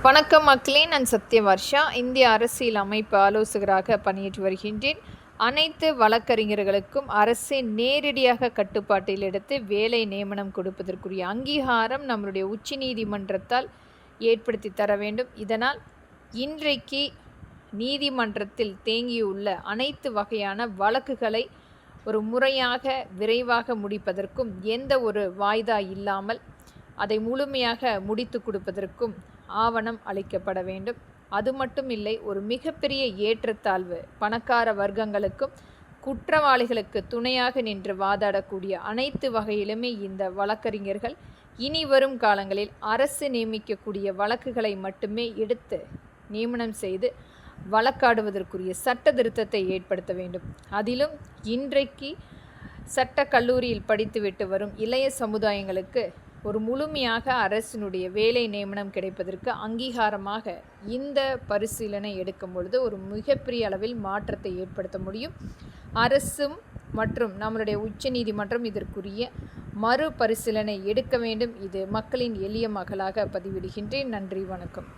வணக்கம் மக்களே, நான் சத்யவர்ஷா. இந்திய அரசியல் அமைப்பு ஆலோசகராக பணியாற்றி வருகின்றேன். அனைத்து வழக்கறிஞர்களுக்கும் அரசை நேரடியாக கட்டுப்பாட்டில் எடுத்து வேலை நியமனம் கொடுப்பதற்குரிய அங்கீகாரம் நம்மளுடைய உச்சநீதிமன்றத்தால் ஏற்படுத்தி தர வேண்டும். இதனால் இன்றைக்கு நீதிமன்றத்தில் தேங்கியுள்ள அனைத்து வகையான வழக்குகளை ஒரு முறையாக விரைவாக முடிப்பதற்கும் எந்த ஒரு வாய்தா இல்லாமல் அதை முழுமையாக முடித்து கொடுப்பதற்கும் ஆவணம் அளிக்கப்பட வேண்டும். அது மட்டும் இல்லை, ஒரு மிகப்பெரிய ஏற்றத்தாழ்வு பணக்கார வர்க்கங்களுக்கும் குற்றவாளிகளுக்கு துணையாக நின்று வாதாடக்கூடிய அனைத்து வகையிலுமே இந்த வழக்கறிஞர்கள் இனி வரும் காலங்களில் அரசு நியமிக்கக்கூடிய வழக்குகளை மட்டுமே எடுத்து நியமனம் செய்து வழக்காடுவதற்குரிய சட்ட திருத்தத்தை ஏற்படுத்த வேண்டும். அதிலும் இன்றைக்கு சட்ட கல்லூரியில் படித்துவிட்டு வரும் இளைய சமுதாயங்களுக்கு ஒரு முழுமையாக அரசினுடைய வேலை நியமனம் கிடைப்பதற்கு அங்கீகாரமாக இந்த பரிசீலனை எடுக்கும் பொழுது ஒரு மிகப்பெரிய அளவில் மாற்றத்தை ஏற்படுத்த முடியும். அரசும் மற்றும் நம்மளுடைய உச்சநீதிமன்றம் இதற்குரிய மறுபரிசீலனை எடுக்க வேண்டும். இது மக்களின் எளிய மகளாக பதிவிடுகின்றேன். நன்றி, வணக்கம்.